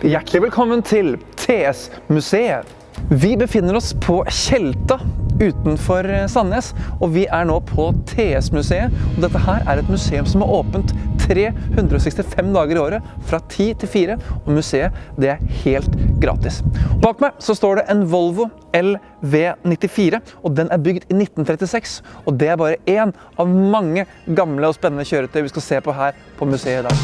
Hjertelig velkommen til TS-museet. Vi befinner oss på Tjelta utenfor Sandnes, og vi er nå på TS-museet. Og dette her er et museum som er åpent 365 dager i året, fra 10 til 4, og museet det er helt gratis. Bak meg så står det en Volvo LV94, og den er bygd i 1936, og det er bare en av mange gamle og spennende kjøretøy vi skal se på her på museet i dag.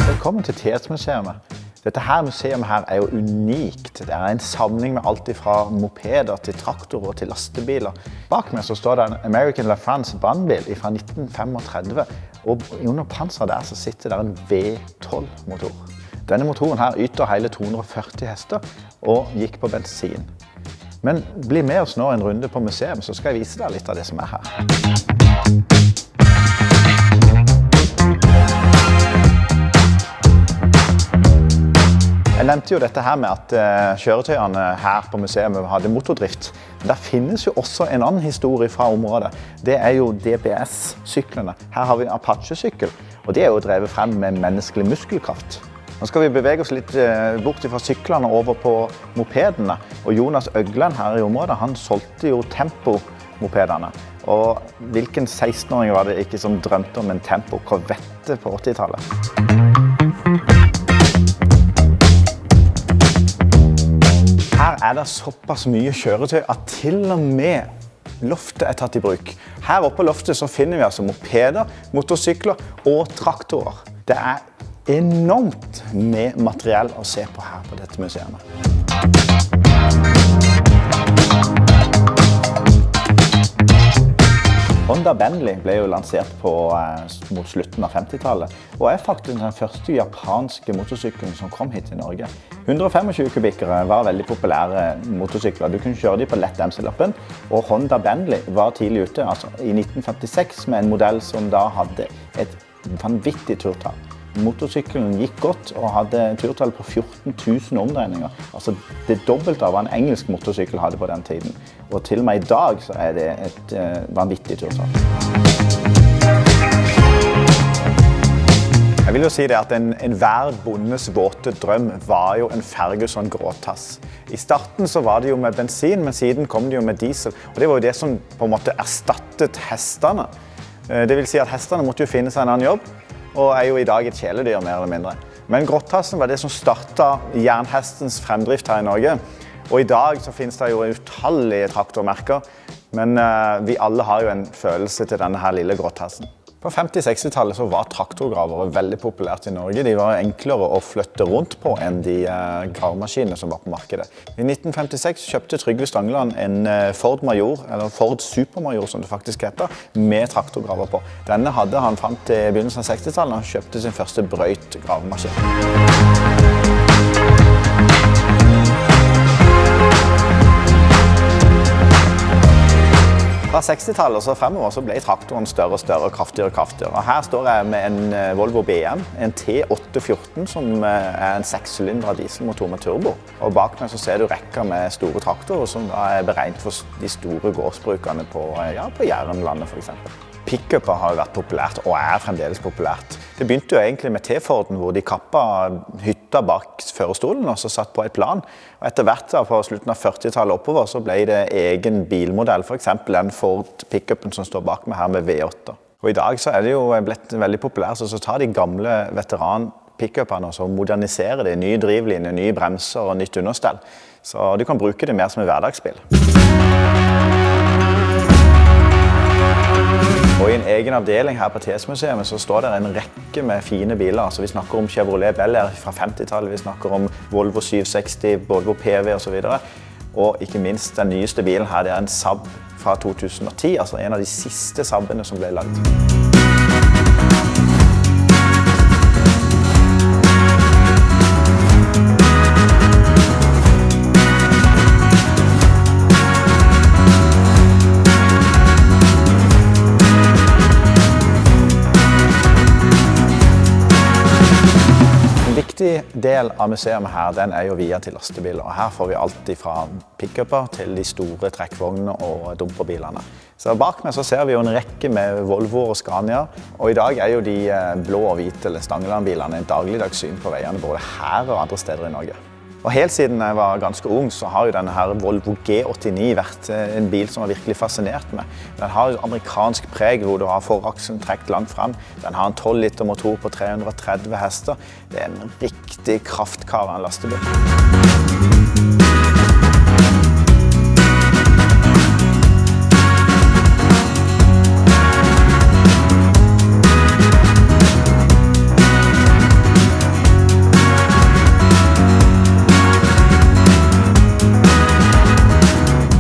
Velkommen til TS-museet. Dette her museet her er jo unikt. Det er en samling med alt fra mopeder til traktorer og til lastebiler. Bak meg så står det en American LaFrance brannbil fra 1935. Og under panseret der så sitter det en V12-motor. Denne motoren her yter hele 240 hester og gikk på bensin. Men bli med oss nå en runde på museet, så skal jeg vise deg litt av det som er her. Jeg nevnte jo dette her med at kjøretøyene her på museet hadde motordrift. Men der finnes jo også en annen historie fra området. Det er jo DBS-syklene. Her har vi Apache-sykkel, og de er jo drevet frem med menneskelig muskelkraft. Nå skal vi bevege oss litt bort fra syklene over på mopedene. Og Jonas Øgland her i området, han solgte jo Tempo-mopedene. Og hvilken 16-åring var det ikke som drømte om en Tempo-Corvette på 80-tallet? Her er det såpass mye kjøretøy at til og med loftet er tatt i bruk. Her oppe på loftet så finner vi altså mopeder, motorsykler og traktorer. Det er enormt med materiell å se på her på dette museet. Honda Bentley ble jo lansert mot slutten av 50-tallet, og er faktisk den første japanske motorsykkelen som kom hit til Norge. 125 kubikkere var veldig populære motorsykler. Du kunne kjøre dem på lett MC-lappen, og Honda Bentley var tidlig ute, altså i 1956, med en modell som da hadde et vanvittig turtall. Motorsykkelen gikk godt og hadde turtall på 14 000 omdreininger. Altså det dobbelte av hva en engelsk motorsykkel hadde på den tiden. Og til og med i dag så er det et vanvittig turtall. Jeg vil jo si det at enhver bondes våte drøm var jo en Ferguson gråtass. I starten så var det jo med bensin, men siden kom det jo med diesel. Og det var jo det som på en måte erstattet hestene. Det vil si at hestene måtte jo finne seg en annen jobb, og er jo i dag et kjæledyr mer eller mindre. Men gråtassen var det som startet jernhestens fremdrift her i Norge. Og i dag så finnes det jo utallige traktormerker, men vi alle har jo en følelse til denne her lille gråtassen. På 50-60-tallet så var traktorgravere veldig populært i Norge. De var enklere å flytte rundt på enn de gravemaskinene som var på markedet. I 1956 kjøpte Trygve Stangeland en Ford Major, eller Ford Supermajor som det faktisk heter, med traktorgraver på. Denne hadde han frem til begynnelsen av 60-tallet, og han kjøpte sin første brøyt gravemaskin. Fra 60-tallet og fremover så ble traktoren større og større, kraftigere og kraftigere. Og her står jeg med en Volvo BM, en T814 som er en 6-sylindret dieselmotor med turbo. Og bak meg så ser du rekker med store traktorer som er beregnet for de store gårdsbrukerne på Jærenlandet for eksempel. Pickuper har jo vært populært og er fremdeles populært. Det begynte jo egentlig med T-Forden hvor de kappet hytta bak førerstolen og så satt på et plan. Og etter hvert på slutten av 40-tallet oppover så ble det egen bilmodell, for eksempel den Ford pickupen som står bak meg her med V8. Og i dag så er det jo blitt veldig populært, så tar de gamle veteran-pickupene og så moderniserer de nye drivlinjer, nye bremser og nytt understell. Så du kan bruke det mer som en hverdagsbil. Og i en egen avdeling her på TS-museet så står det en rekke med fine biler. Altså, vi snakker om Chevrolet Bel Air fra 50-tallet, vi snakker om Volvo 760, Volvo PV og så videre. Og ikke minst den nyeste bilen her, det er en Saab fra 2010, altså en av de siste Saabene som ble laget. viktig del av museet her, den jo viet til lastebiler. Og her får vi alt fra pick-upper til de store trekkvognene og dumperbilene. Så bak meg så ser vi jo en rekke med Volvo og Scania. Og i dag jo de blå og hvite eller Stangeland-bilene en dagligdags syn på veiene både her og andre steder i Norge. Og helt siden jeg var ganske ung, så har jo denne her Volvo G89 vært en bil som har virkelig fascinert meg. Den har amerikansk preg, hvor du har forakselen trekt langt frem. Den har en 12 liter motor på 330 hester. Det en riktig kraftkar av en lastebil.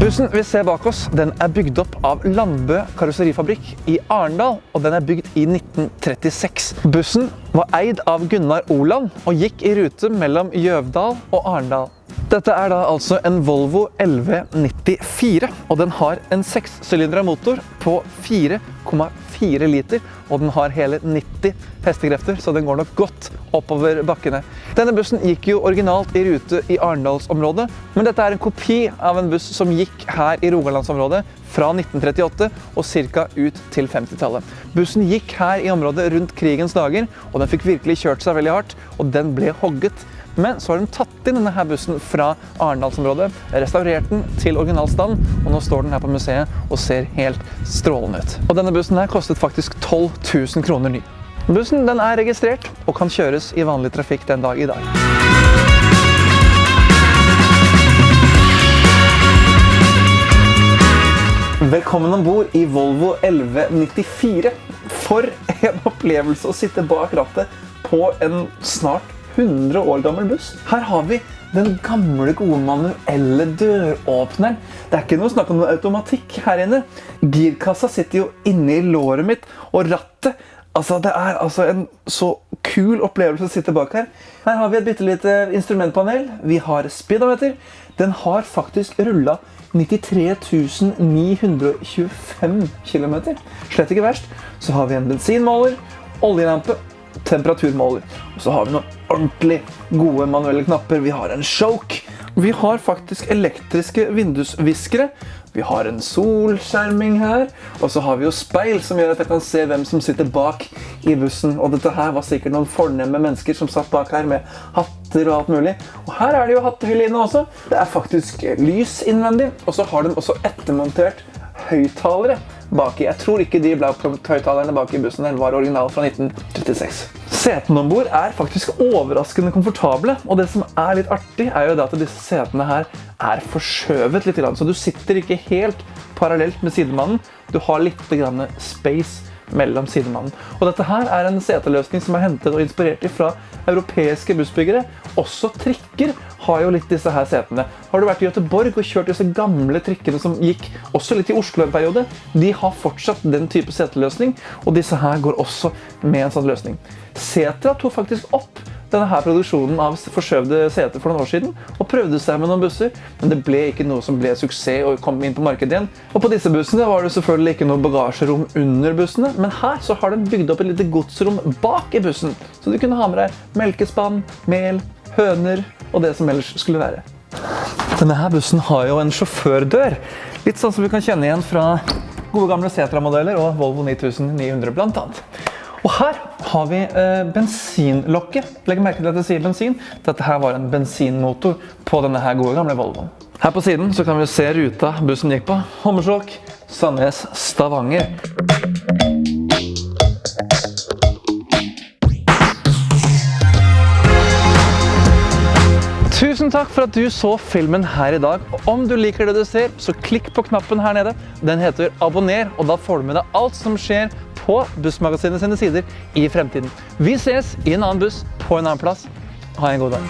Bussen vi ser bak oss, den bygd opp av Landbø karosserifabrikk i Arendal, og den bygd i 1936. Bussen var eid av Gunnar Oland og gikk i rute mellom Gjøvdal og Arendal. Dette da altså en Volvo LV94, og den har en 6-sylindret motor på 4,4 liter, og den har hele 90 hestekrefter, så den går nok godt oppover bakkene. Denne bussen gikk jo originalt i rute i Arendalsområdet, men dette en kopi av en buss som gikk her i Rogalandsområdet fra 1938 og cirka ut til 50-tallet. Bussen gikk her i området rundt krigens dager, og den fikk virkelig kjørt seg veldig hardt, og den ble hogget. Men så har de tatt inn denne her bussen fra Arendalsområdet, restaurert den til originalstand, og nå står den her på museet og ser helt strålende ut. Og denne bussen her kostet faktisk 12 000 kroner ny. Bussen den registrert og kan kjøres i vanlig trafikk den dag i dag. Velkommen ombord i Volvo LV94. For en opplevelse å sitte bak rattet på en snart 100 år gammel buss. Her har vi den gamle gode manuelle døråpneren. Det ikke noe snakk om noe automatikk her inne. Girkassa sitter jo inne i låret mitt, og rattet, altså det altså en så kul opplevelse å sitte bak her. Her har vi et bittelite instrumentpanel. Vi har speedometer. Den har faktisk rullet 93 925 kilometer. Slett ikke verst. Så har vi en bensinmåler, oljelampe, temperaturmåler. Og så har vi noen ordentlig gode manuelle knapper. Vi har en choke. Vi har faktisk elektriske vindusviskere. Vi har en solskjerming her. Og så har vi jo speil som gjør at jeg kan se hvem som sitter bak i bussen. Og dette her var sikkert noen fornemme mennesker som satt bak her med hatter og alt mulig. Og her det jo hattehylle inne også. Det faktisk lys innvendig. Og så har de også ettermontert høyttalere baki. Jeg tror ikke de høyttalerne bak i bussen var original fra 1936. Setene ombord faktisk overraskende komfortable, og det som litt artig jo det at disse setene her forskjøvet litt, så du sitter ikke helt parallelt med sidemannen. Du har litt grann space mellom sidemannen. Og dette her en seteløsning som hentet og inspirert fra europeiske bussbyggere. Også trikker har jo litt disse her setene. Har du vært i Göteborg og kjørt disse gamle trikkene som gikk også litt i Oslo en periode? De har fortsatt den type seteløsning, og disse her går også med en sånn løsning. Setra tok faktisk opp denne her produksjonen av forskjøvde seter for noen år siden, og prøvde seg med noen busser, men det ble ikke noe som ble suksess og kom inn på markedet igjen. Og på disse bussene var det selvfølgelig ikke noe bagasjerom under bussene, men her så har den bygd opp et lite godsrom bak i bussen, så du kunne ha med deg melkespann, mel, høner og det som ellers skulle være. Denne her bussen har jo en sjåførdør, litt sånn som vi kan kjenne igjen fra gode gamle Setra-modeller og Volvo 9900 blant annet. Og her har vi bensinlokket. Legg merke til at det sier bensin. Dette her var en bensinmotor på denne her gode gamle Volvoen. Her på siden så kan vi se ruta bussen gikk på. Hommersåk, Sandnes, Stavanger. Tusen takk for at du så filmen her i dag. Og om du liker det du ser, så klikk på knappen her nede. Den heter abonner, og da får du med deg alt som skjer på Bussmagasinet sine sider i fremtiden. Vi ses i en annen buss på en annen plass. Ha en god dag.